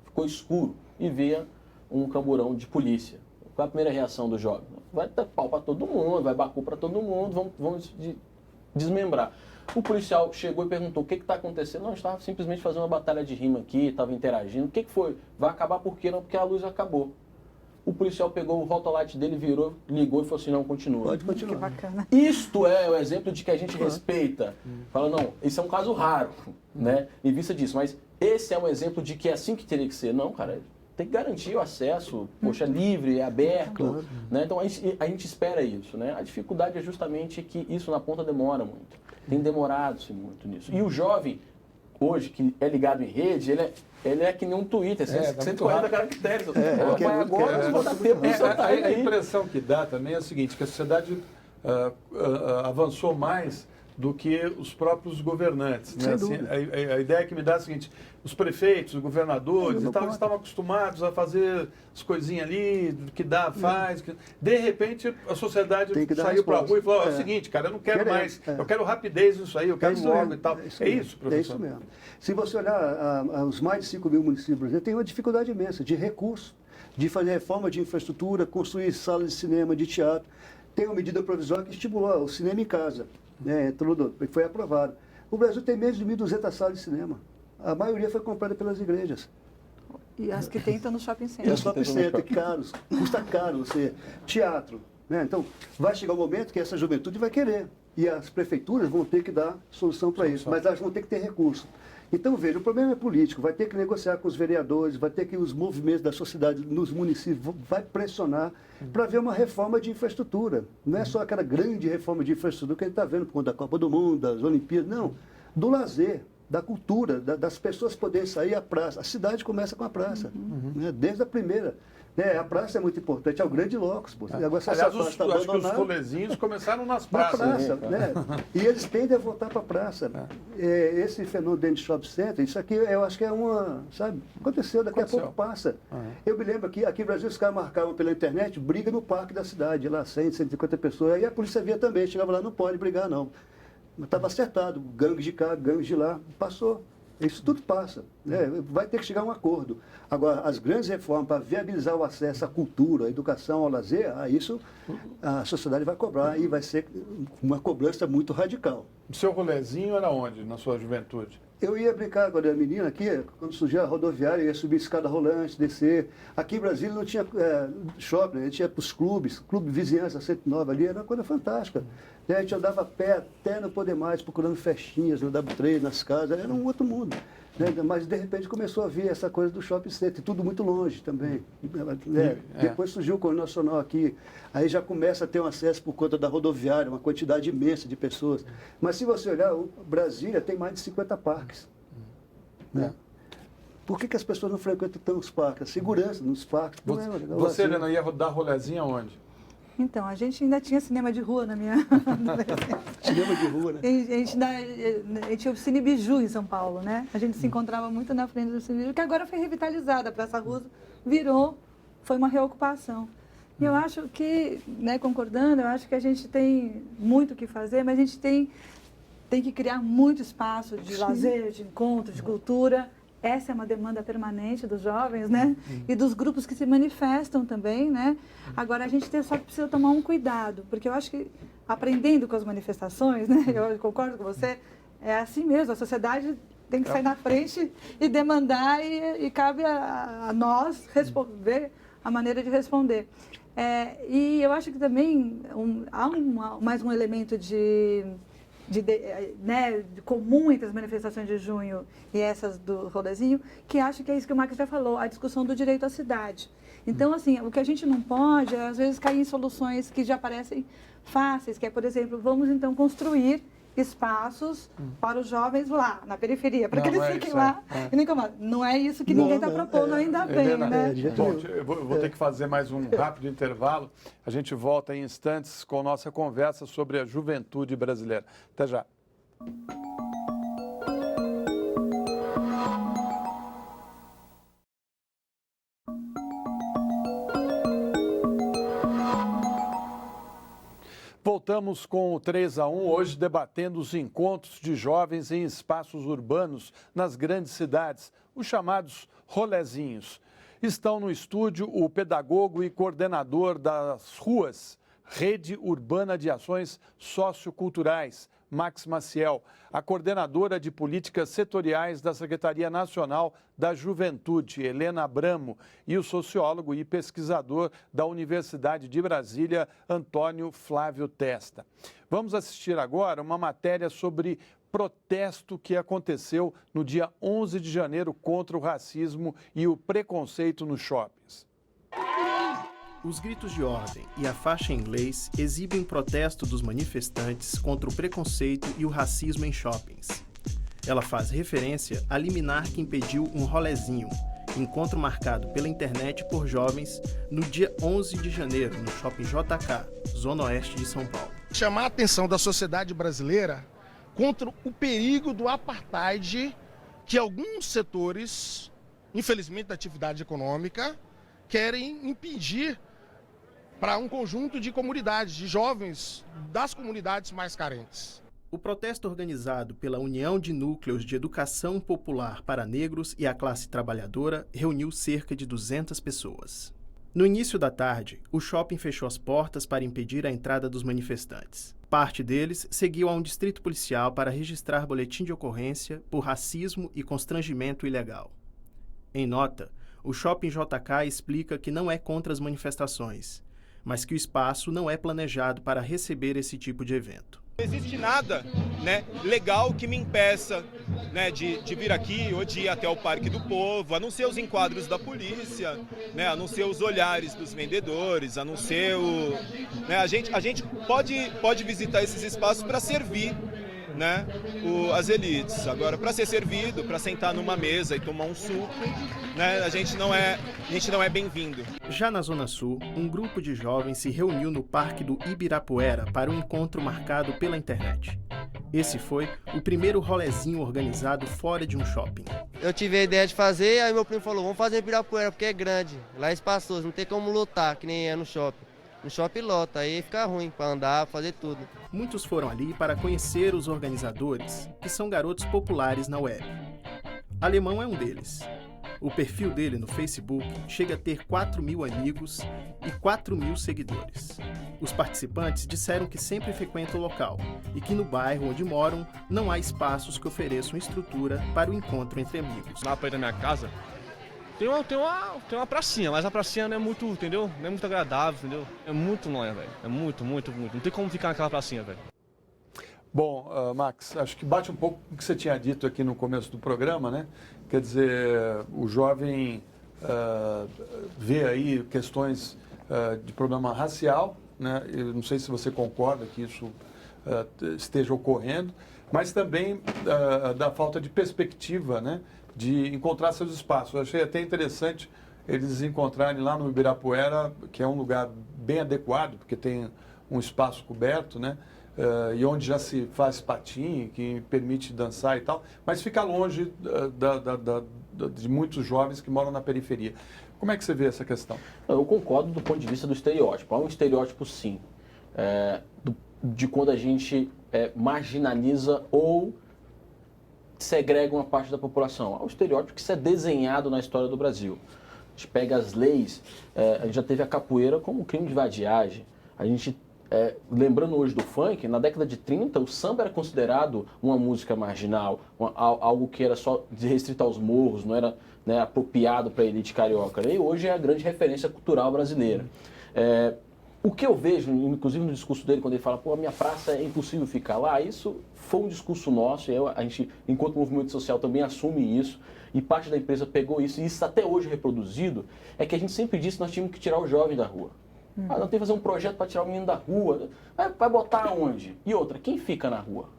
ficou escuro, e veio um camburão de polícia. Qual a primeira reação do jovem? Vai dar pau para todo mundo, vai bacu para todo mundo, vamos desmembrar. O policial chegou e perguntou o que está acontecendo. Não, estava simplesmente fazendo uma batalha de rima aqui, estava interagindo. O que foi? Vai acabar por quê? Não, porque a luz acabou. O policial pegou o rotolite dele, virou, ligou e falou assim, não, continua. Pode continuar. Que bacana. Isto é o exemplo de que a gente respeita. Fala, não, isso é um caso raro, né? Em vista disso, mas esse é um exemplo de que é assim que teria que ser. Não, cara, tem que garantir o acesso, poxa, livre, aberto, né? Então a gente espera isso, né? A dificuldade é justamente que isso na ponta demora muito. Tem demorado-se muito nisso. E o jovem, hoje, que é ligado em rede, ele é que nem um Twitter, 140 caracteres. Agora eu vou dar tempo para soltar A impressão que dá também é a seguinte, que a sociedade avançou mais do que os próprios governantes. Né? Assim, a ideia que me dá é a seguinte, os prefeitos, os governadores e tal, estavam acostumados a fazer as coisinhas ali, que dá, faz. De repente, a sociedade saiu para a rua e falou, é o seguinte, cara, eu não quero mais, eu quero rapidez nisso aí, eu quero logo e tal. É isso, professor? É isso mesmo. Se você olhar os mais de 5 mil municípios brasileiros, tem uma dificuldade imensa de recurso, de fazer reforma de infraestrutura, construir salas de cinema, de teatro. Tem uma medida provisória que estimulou o cinema em casa, né, foi aprovado. O Brasil tem menos de 1.200 salas de cinema. A maioria foi comprada pelas igrejas. E as que tem estão no shopping E center. os shopping center, caros, custa caro você. Teatro. Né? Então, vai chegar um momento que essa juventude vai querer. E as prefeituras vão ter que dar solução para isso. Mas elas vão ter que ter recurso. Então, veja, o problema é político. Vai ter que negociar com os vereadores, vai ter que os movimentos da sociedade nos municípios vai pressionar para ver uma reforma de infraestrutura. Não é só aquela grande reforma de infraestrutura que a gente está vendo por conta da Copa do Mundo, das Olimpíadas. Não, do lazer, da cultura, das pessoas poderem sair à praça. A cidade começa com a praça, né? Desde a primeira. Né? A praça é muito importante, é o grande locus. Agora, se aliás, essa praça acho que os rolezinhos começaram nas praças. Na praça, né? E eles tendem a voltar para a praça. Esse fenômeno dentro de shopping center, isso aqui eu acho que é uma, sabe, aconteceu, daqui a pouco passa. Eu me lembro que aqui no Brasil os caras marcavam pela internet, briga no parque da cidade, lá 100, 150 pessoas. Aí a polícia via também, chegava lá, não pode brigar não. Estava acertado, gangue de cá, gangue de lá, passou. Isso tudo passa, né? Vai ter que chegar a um acordo. Agora, as grandes reformas para viabilizar o acesso à cultura, à educação, ao lazer, isso a sociedade vai cobrar e vai ser uma cobrança muito radical. O seu rolezinho era onde, na sua juventude? Eu ia brincar quando era menina aqui, quando surgia a rodoviária, eu ia subir escada rolante, descer. Aqui em Brasília não tinha shopping, a gente ia para os clubes, clube vizinhança 109 ali, era uma coisa fantástica. A gente andava a pé até não poder mais, procurando festinhas no W3, nas casas, era um outro mundo. Né? Mas de repente começou a vir essa coisa do shopping center, tudo muito longe também. Depois surgiu o Correio Nacional aqui, aí já começa a ter um acesso por conta da rodoviária, uma quantidade imensa de pessoas. Mas se você olhar, Brasília tem mais de 50 parques. Né? Por que as pessoas não frequentam tanto os parques? A segurança nos parques. Você, Helena, ia dar rolezinho aonde? Então, a gente ainda tinha cinema de rua na minha adolescência. Cinema de rua, né? A gente tinha o Cine Biju em São Paulo, né? A gente se encontrava muito na frente do Cine Biju, que agora foi revitalizada. A Praça Roosevelt foi uma reocupação. E eu acho que, né, concordando, eu acho que a gente tem muito o que fazer, mas a gente tem que criar muito espaço de lazer, de encontro, de cultura. Essa é uma demanda permanente dos jovens, né? E dos grupos que se manifestam também, né? Agora, a gente só precisa tomar um cuidado, porque eu acho que, aprendendo com as manifestações, né? Eu concordo com você, é assim mesmo, a sociedade tem que sair na frente e demandar e cabe a nós ver a maneira de responder. E eu acho que também há mais um elemento de comum entre as manifestações de junho e essas do rolezinho, que acho que é isso que o Marcos já falou, a discussão do direito à cidade. Então, assim, o que a gente não pode é, às vezes, cair em soluções que já parecem fáceis, que é, por exemplo, vamos, então, construir espaços para os jovens lá, na periferia, para que eles fiquem lá e não incomodem. Não é isso que ninguém está propondo, ainda bem, Helena, né? Bom, eu vou ter que fazer mais um rápido intervalo. A gente volta em instantes com nossa conversa sobre a juventude brasileira. Até já. Voltamos com o 3-1, hoje debatendo os encontros de jovens em espaços urbanos nas grandes cidades, os chamados rolezinhos. Estão no estúdio o pedagogo e coordenador das RUAS, Rede Urbana de Ações Socioculturais, Max Maciel, a coordenadora de políticas setoriais da Secretaria Nacional da Juventude, Helena Abramo, e o sociólogo e pesquisador da Universidade de Brasília, Antônio Flávio Testa. Vamos assistir agora uma matéria sobre protesto que aconteceu no dia 11 de janeiro contra o racismo e o preconceito nos shoppings. Os gritos de ordem e a faixa em inglês exibem o protesto dos manifestantes contra o preconceito e o racismo em shoppings. Ela faz referência à liminar que impediu um rolezinho, encontro marcado pela internet por jovens no dia 11 de janeiro no Shopping JK, Zona Oeste de São Paulo. Chamar a atenção da sociedade brasileira contra o perigo do apartheid que alguns setores, infelizmente da atividade econômica, querem impedir para um conjunto de comunidades, de jovens das comunidades mais carentes. O protesto organizado pela União de Núcleos de Educação Popular para Negros e a Classe Trabalhadora reuniu cerca de 200 pessoas. No início da tarde, o shopping fechou as portas para impedir a entrada dos manifestantes. Parte deles seguiu a um distrito policial para registrar boletim de ocorrência por racismo e constrangimento ilegal. Em nota, o Shopping JK explica que não é contra as manifestações, mas que o espaço não é planejado para receber esse tipo de evento. Não existe nada, legal que me impeça, de vir aqui ou de ir até o Parque do Povo, a não ser os enquadros da polícia, a não ser os olhares dos vendedores, a não ser o... A gente pode visitar esses espaços para servir, as elites. Agora, para ser servido, para sentar numa mesa e tomar um suco, a gente não é bem-vindo. Já na Zona Sul, um grupo de jovens se reuniu no Parque do Ibirapuera para um encontro marcado pela internet. Esse foi o primeiro rolezinho organizado fora de um shopping. Eu tive a ideia de fazer, aí meu primo falou, vamos fazer Ibirapuera, porque é grande, lá é espaçoso, não tem como lotar, que nem é no shopping. No shopping lota, aí fica ruim para andar, fazer tudo. Muitos foram ali para conhecer os organizadores, que são garotos populares na web. Alemão é um deles. O perfil dele no Facebook chega a ter 4.000 amigos e 4.000 seguidores. Os participantes disseram que sempre frequentam o local e que no bairro onde moram não há espaços que ofereçam estrutura para o encontro entre amigos. Na frente da minha casa tem uma pracinha, mas a pracinha não é muito, entendeu? Não é muito agradável, entendeu? É muito longe, velho. É muito. Não tem como ficar naquela pracinha, velho. Bom, Max, acho que bate um pouco com o que você tinha dito aqui no começo do programa, né? Quer dizer, o jovem vê aí questões de problema racial, né? Eu não sei se você concorda que isso esteja ocorrendo, mas também da falta de perspectiva, né? De encontrar seus espaços. Eu achei até interessante eles encontrarem lá no Ibirapuera, que é um lugar bem adequado, porque tem um espaço coberto, né? E onde já se faz patim, que permite dançar e tal, mas fica longe de muitos jovens que moram na periferia. Como é que você vê essa questão? Eu concordo do ponto de vista do estereótipo. Há um estereótipo, sim, de quando a gente marginaliza ou segrega uma parte da população. Há um estereótipo que isso é desenhado na história do Brasil. A gente pega as leis, a gente já teve a capoeira como crime de vadiagem. A gente, lembrando hoje do funk, na década de 30, o samba era considerado uma música marginal, algo que era só restrito aos morros, não era apropriado para a elite carioca. E hoje é a grande referência cultural brasileira. O que eu vejo, inclusive no discurso dele, quando ele fala, a minha praça é impossível ficar lá, isso foi um discurso nosso, e a gente, enquanto movimento social, também assume isso, e parte da empresa pegou isso, e isso está até hoje reproduzido, é que a gente sempre disse que nós tínhamos que tirar o jovem da rua. Nós temos que fazer um projeto para tirar o menino da rua. Vai botar onde? E outra, quem fica na rua?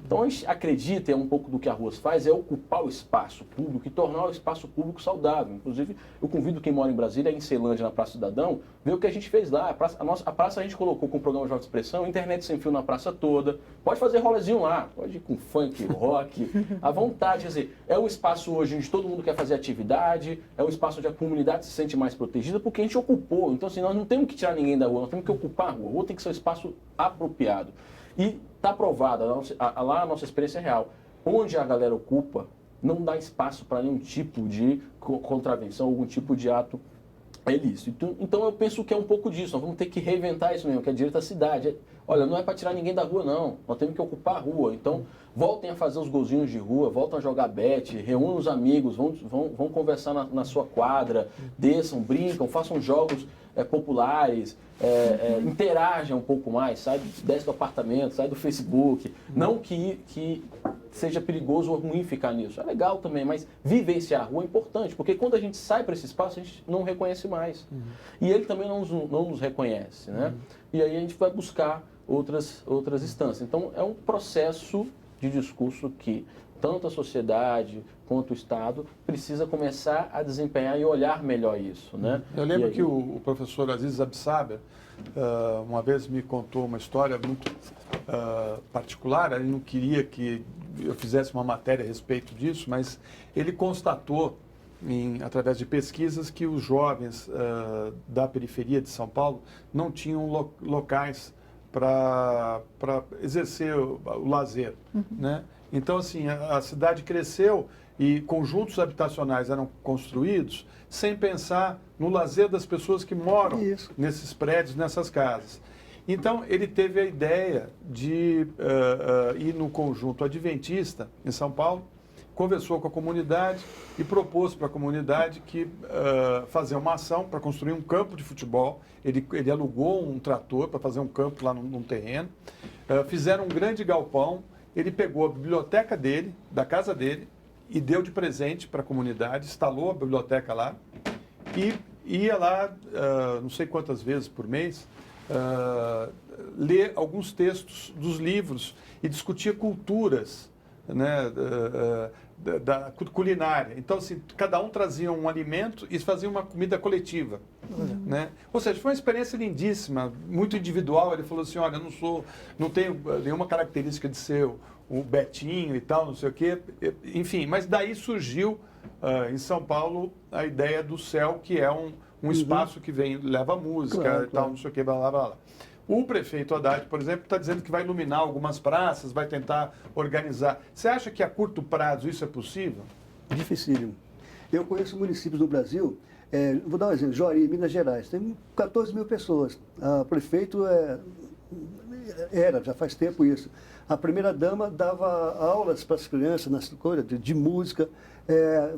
Então a gente acredita, um pouco do que a Ruas faz, é ocupar o espaço público e tornar o espaço público saudável. Inclusive, eu convido quem mora em Brasília, em Ceilândia, na Praça Cidadão, ver o que a gente fez lá. A praça a gente colocou com o programa Jovem Expressão, internet sem fio na praça toda. Pode fazer rolezinho lá, pode ir com funk, rock, à vontade. Quer dizer, é um espaço hoje onde todo mundo quer fazer atividade, é um espaço onde a comunidade se sente mais protegida, porque a gente ocupou. Então, assim, nós não temos que tirar ninguém da rua, nós temos que ocupar a rua. A rua tem que ser um espaço apropriado. E está provada, lá a nossa experiência é real. Onde a galera ocupa, não dá espaço para nenhum tipo de contravenção, algum tipo de ato É ilícito. Então eu penso que é um pouco disso. Nós vamos ter que reinventar isso mesmo, que é direito à cidade. Olha, não é para tirar ninguém da rua, não. Nós temos que ocupar a rua. Então, voltem a fazer os golzinhos de rua, voltem a jogar bete, reúnam os amigos, vão conversar na sua quadra, desçam, brincam, façam jogos populares, interajam um pouco mais, desce do apartamento, sai do Facebook. Não que seja perigoso ou ruim ficar nisso. É legal também, mas vivenciar a rua é importante, porque quando a gente sai para esse espaço, a gente não reconhece mais. E ele também não nos reconhece, né? E aí a gente vai buscar outras instâncias. Então, é um processo de discurso que tanto a sociedade quanto o Estado precisa começar a desempenhar e olhar melhor isso, né? Eu lembro que o professor Aziz Absaber, uma vez me contou uma história muito particular. Ele não queria que eu fizesse uma matéria a respeito disso, mas ele constatou, através de pesquisas, que os jovens da periferia de São Paulo não tinham locais para exercer o lazer, né? Então, assim, a cidade cresceu e conjuntos habitacionais eram construídos sem pensar no lazer das pessoas que moram nesses prédios, nessas casas. Então, ele teve a ideia de ir no conjunto adventista, em São Paulo, conversou com a comunidade e propôs para a comunidade que fazer uma ação para construir um campo de futebol. Ele alugou um trator para fazer um campo lá num terreno. Fizeram um grande galpão. Ele pegou a biblioteca dele, da casa dele, e deu de presente para a comunidade, instalou a biblioteca lá e ia lá, não sei quantas vezes por mês, ler alguns textos dos livros e discutir culturas, né, da culinária. Então, assim, cada um trazia um alimento e fazia uma comida coletiva, né? Ou seja, foi uma experiência lindíssima, muito individual. Ele falou assim, olha, não tenho nenhuma característica de ser o Betinho e tal, não sei o quê. Enfim, mas daí surgiu em São Paulo a ideia do Céu, que é um espaço que leva música e tal, não sei o quê, blá, blá, blá. O prefeito Haddad, por exemplo, está dizendo que vai iluminar algumas praças, vai tentar organizar. Você acha que a curto prazo isso é possível? Dificílimo. Eu conheço municípios no Brasil, vou dar um exemplo, Juari, Minas Gerais, tem 14 mil pessoas. O prefeito já faz tempo isso. A primeira-dama dava aulas para as crianças nas coisas de música,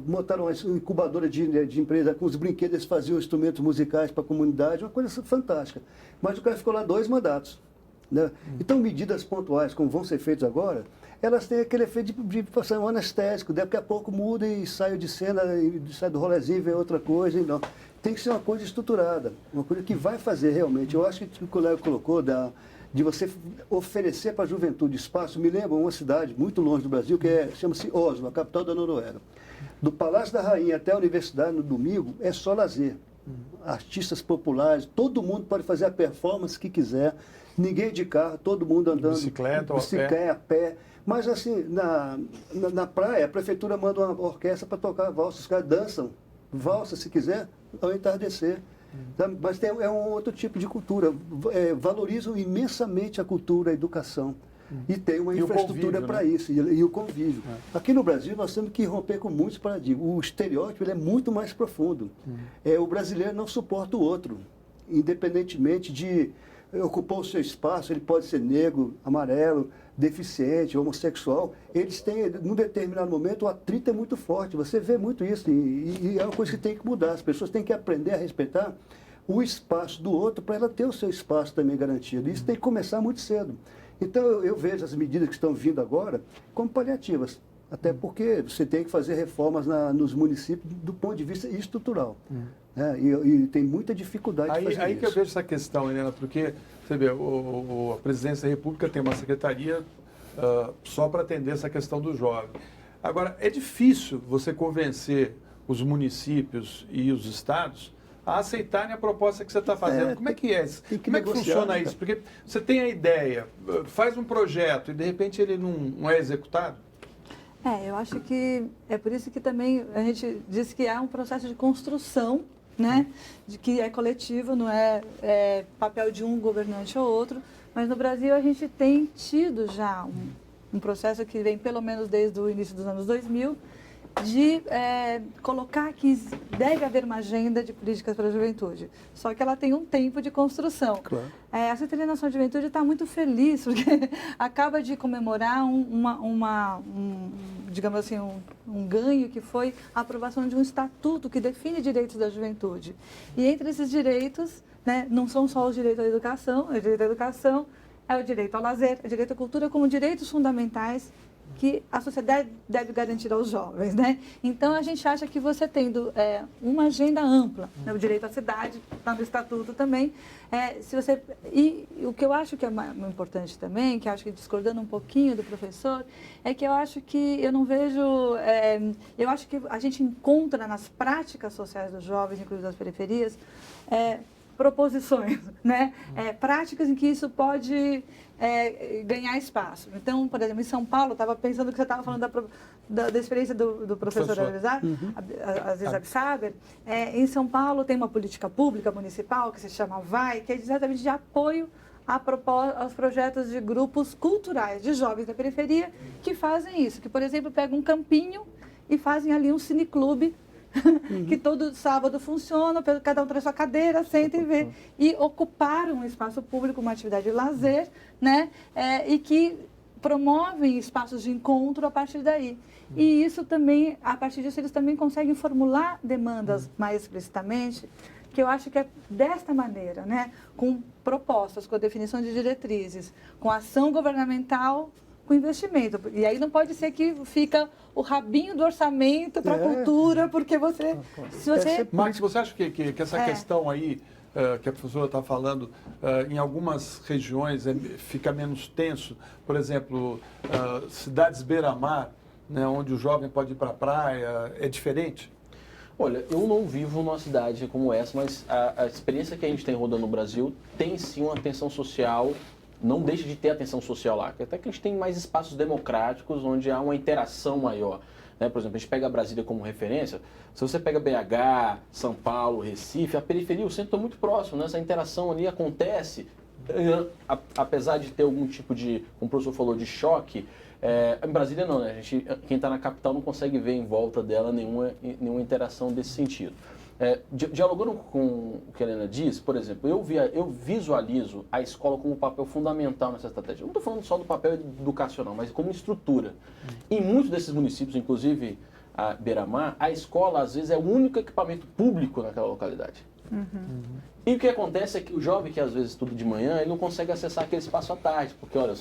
montaram uma incubadora de empresa com os brinquedos, eles faziam instrumentos musicais para a comunidade, uma coisa fantástica. Mas o cara ficou lá 2 mandatos, né? Então, medidas pontuais, como vão ser feitas agora, elas têm aquele efeito de passar um anestésico, daqui a pouco muda e sai de cena, sai do rolezinho, vem outra coisa. Não. Tem que ser uma coisa estruturada, uma coisa que vai fazer realmente. Eu acho que o colega colocou de você oferecer para a juventude espaço. Me lembra uma cidade muito longe do Brasil, que chama-se Oslo, a capital da Noruega. Do Palácio da Rainha até a universidade no domingo é só lazer. Artistas populares, todo mundo pode fazer a performance que quiser, ninguém de carro, todo mundo andando bicicleta a pé. Mas assim, na praia, a prefeitura manda uma orquestra para tocar valsa, os caras dançam, valsa se quiser, ao entardecer. Mas é um outro tipo de cultura. Valorizam imensamente a cultura, a educação. E tem uma infraestrutura para isso, e o convívio. Aqui no Brasil, nós temos que romper com muitos paradigmas. O estereótipo ele é muito mais profundo. O brasileiro não suporta o outro, independentemente de ocupar o seu espaço. Ele pode ser negro, amarelo, deficiente, homossexual. Eles têm, num determinado momento, o atrito é muito forte. Você vê muito isso, e é uma coisa que tem que mudar. As pessoas têm que aprender a respeitar o espaço do outro para ela ter o seu espaço também garantido. Isso tem que começar muito cedo. Então, eu vejo as medidas que estão vindo agora como paliativas, até porque você tem que fazer reformas nos municípios do ponto de vista estrutural. Né? E tem muita dificuldade de fazer isso. Aí que eu vejo essa questão, Helena, porque, você vê, a Presidência da República tem uma secretaria só para atender essa questão do jovem. Agora, é difícil você convencer os municípios e os estados a aceitarem a proposta que você está fazendo. Como é que é isso? Como é que funciona isso? Porque você tem a ideia, faz um projeto e de repente ele não é executado? Eu acho que é por isso que também a gente diz que há um processo de construção, né? De que é coletivo, não é papel de um governante ou outro. Mas no Brasil a gente tem tido já um processo que vem pelo menos desde o início dos anos 2000, de colocar que deve haver uma agenda de políticas para a juventude. Só que ela tem um tempo de construção. Claro. A Secretaria Nacional de Juventude está muito feliz, porque acaba de comemorar digamos assim, um ganho que foi a aprovação de um estatuto que define direitos da juventude. E entre esses direitos, né, não são só os direitos à educação, é o direito à educação, é o direito ao lazer, é o direito à cultura como direitos fundamentais que a sociedade deve garantir aos jovens, né? Então, a gente acha que você tendo uma agenda ampla, né, o direito à cidade, está no Estatuto também, e o que eu acho que é importante também, que acho que discordando um pouquinho do professor, é que eu acho que eu não vejo, eu acho que a gente encontra nas práticas sociais dos jovens, inclusive das periferias, proposições, né? Práticas em que isso pode ganhar espaço. Então, por exemplo, em São Paulo, estava pensando que você estava falando da experiência do professor Aziz Absaber. Em São Paulo tem uma política pública municipal que se chama VAI, que é exatamente de apoio aos projetos de grupos culturais de jovens da periferia que fazem isso, que, por exemplo, pegam um campinho e fazem ali um cineclube que todo sábado funciona, cada um traz sua cadeira, senta e vê. E ocupar um espaço público, uma atividade de lazer, né? E que promovem espaços de encontro a partir daí. E isso também, a partir disso, eles também conseguem formular demandas mais explicitamente, que eu acho que é desta maneira, né? Com propostas, com a definição de diretrizes, com ação governamental, com investimento. E aí não pode ser que fica o rabinho do orçamento para a cultura, porque você... Max, você acha que essa questão aí, que a professora está falando, em algumas regiões fica menos tenso? Por exemplo, cidades beira-mar, né, onde o jovem pode ir para a praia, é diferente? Olha, eu não vivo numa cidade como essa, mas a experiência que a gente tem rodando no Brasil tem sim uma tensão social. Não deixa de ter atenção social lá, até que a gente tem mais espaços democráticos onde há uma interação maior. Né? Por exemplo, a gente pega Brasília como referência, se você pega BH, São Paulo, Recife, a periferia e o centro estão muito próximos, né? Essa interação ali acontece, apesar de ter algum tipo de, como o professor falou, de choque. Em Brasília não, né? Quem está na capital não consegue ver em volta dela nenhuma interação desse sentido. Dialogando com o que a Helena diz, por exemplo, eu visualizo a escola como um papel fundamental nessa estratégia. Eu não estou falando só do papel educacional, mas como estrutura. Em muitos desses municípios, inclusive a Beira-Mar, a escola às vezes é o único equipamento público naquela localidade. E o que acontece é que o jovem que às vezes estuda de manhã, ele não consegue acessar aquele espaço à tarde, porque olha,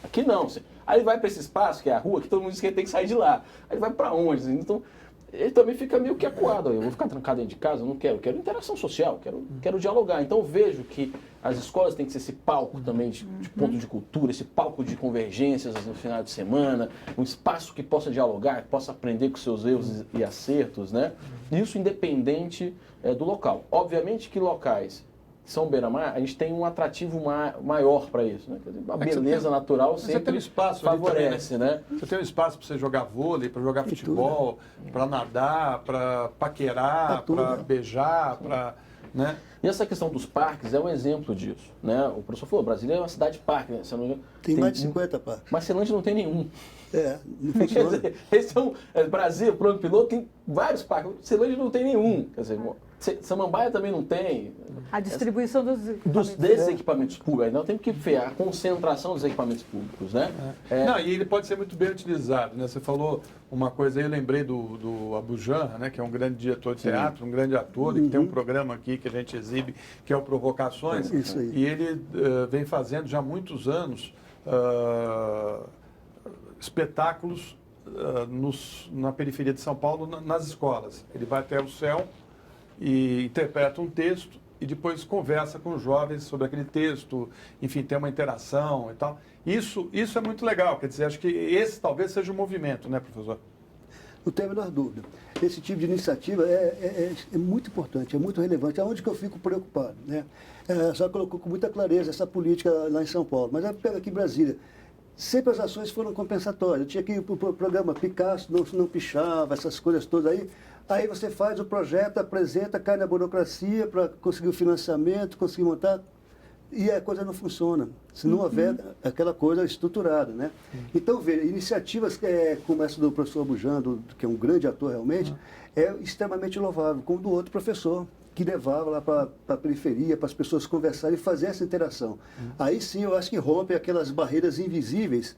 aqui não. Aí ele vai para esse espaço, que é a rua, que todo mundo diz que ele tem que sair de lá. Aí ele vai para onde? Então, ele também fica meio que acuado. Eu vou ficar trancado dentro de casa? Eu não quero. Eu quero interação social, quero dialogar. Então eu vejo que as escolas têm que ser esse palco também de ponto de cultura, esse palco de convergências no final de semana, um espaço que possa dialogar, que possa aprender com seus erros e acertos, né? Isso independente do local. Obviamente que locais São Beira-Mar, a gente tem um atrativo maior para isso, né? A beleza natural sempre favorece, né? Você tem um espaço para você jogar vôlei, para jogar futebol, para nadar, para paquerar, para beijar, para... Né? E essa questão dos parques é um exemplo disso, né? O professor falou, Brasília é uma cidade-parque, né? Tem mais de 50 parques. Mas Ceilândia não tem nenhum. Não funciona. Quer dizer, esse Brasil, plano piloto, tem vários parques. Ceilândia não tem nenhum. Quer dizer, Samambaia também não tem. A distribuição desses equipamentos públicos. Então tem que ver a concentração dos equipamentos públicos, né? Não, e ele pode ser muito bem utilizado, né? Você falou uma coisa aí, eu lembrei do Abu Janra, né? Que é um grande diretor de teatro, um grande ator, e que tem um programa aqui que a gente exibe, que é o Provocações. Isso aí. E ele vem fazendo já há muitos anos espetáculos na periferia de São Paulo, nas escolas. Ele vai até o céu e interpreta um texto e depois conversa com os jovens sobre aquele texto, enfim, tem uma interação e tal. Isso é muito legal, quer dizer, acho que esse talvez seja o movimento, né, professor? Não tem a menor dúvida. Esse tipo de iniciativa é muito importante, é muito relevante. É onde que eu fico preocupado, né? Já colocou com muita clareza essa política lá em São Paulo, mas pega aqui em Brasília. Sempre as ações foram compensatórias. Eu tinha que ir para o programa Picasso, não pichava, essas coisas todas aí. Aí você faz o projeto, apresenta, cai na burocracia para conseguir o financiamento, conseguir montar. e a coisa não funciona, se não houver aquela coisa estruturada, né? Então, veja, iniciativas como essa do professor Bujando, que é um grande ator realmente, é extremamente louvável, como do outro professor, que levava lá para a periferia, para as pessoas conversarem e fazer essa interação. Aí sim, eu acho que rompe aquelas barreiras invisíveis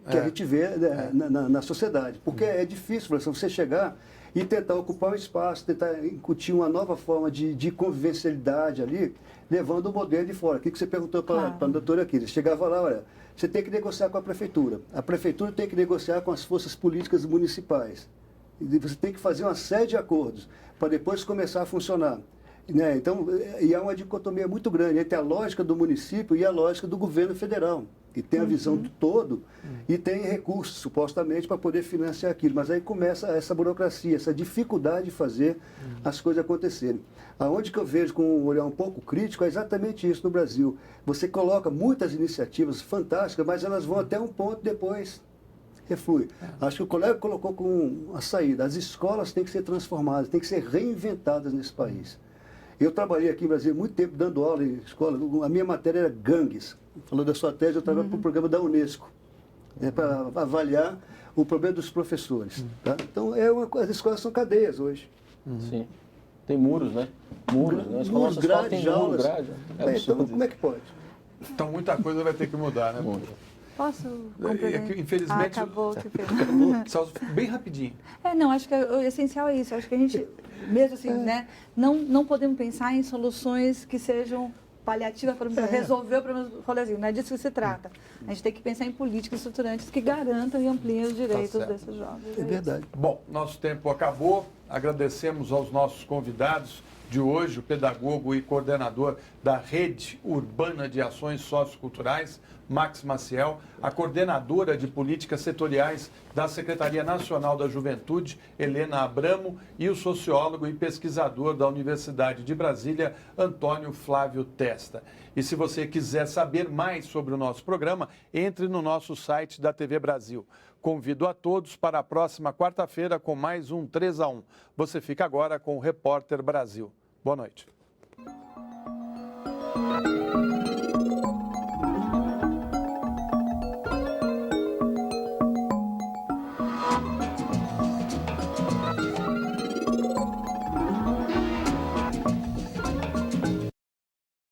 que a gente vê na sociedade, porque é difícil, professor, você chegar e tentar ocupar o espaço, tentar incutir uma nova forma de convivencialidade ali, levando o modelo de fora. O que você perguntou para a doutora aqui? Chegava lá, olha, você tem que negociar com a prefeitura tem que negociar com as forças políticas municipais, e você tem que fazer uma série de acordos para depois começar a funcionar. Né? Então, e há uma dicotomia muito grande entre a lógica do município e a lógica do governo federal, que tem a visão do todo e tem recursos, supostamente, para poder financiar aquilo. Mas aí começa essa burocracia, essa dificuldade de fazer as coisas acontecerem. Aonde que eu vejo com um olhar um pouco crítico é exatamente isso no Brasil. Você coloca muitas iniciativas fantásticas, mas elas vão até um ponto depois reflui. Acho que o colega colocou com a saída. As escolas têm que ser transformadas, têm que ser reinventadas nesse país. Eu trabalhei aqui em Brasília muito tempo dando aula em escola. A minha matéria era gangues. Falou da sua tese, eu trabalho para o programa da Unesco, para avaliar o problema dos professores. Tá? Então, as escolas são cadeias hoje. Sim. Tem muros, né? Muros, né? Muros, grades, jaulas. Então, como é que pode? Então, muita coisa vai ter que mudar, né? Posso complementar? Infelizmente, acabou. Bem rapidinho. Não, acho que o essencial é isso. Acho que a gente, mesmo assim, né, não podemos pensar em soluções que sejam paliativas para resolver o problema do rolezinho. Não é disso que se trata. A gente tem que pensar em políticas estruturantes que garantam e ampliem os direitos desses jovens. É verdade. Bom, nosso tempo acabou. Agradecemos aos nossos convidados de hoje, o pedagogo e coordenador da Rede Urbana de Ações Socioculturais, Max Maciel, a coordenadora de políticas setoriais da Secretaria Nacional da Juventude, Helena Abramo, e o sociólogo e pesquisador da Universidade de Brasília, Antônio Flávio Testa. E se você quiser saber mais sobre o nosso programa, entre no nosso site da TV Brasil. Convido a todos para a próxima quarta-feira com mais um 3 a 1. Você fica agora com o Repórter Brasil. Boa noite.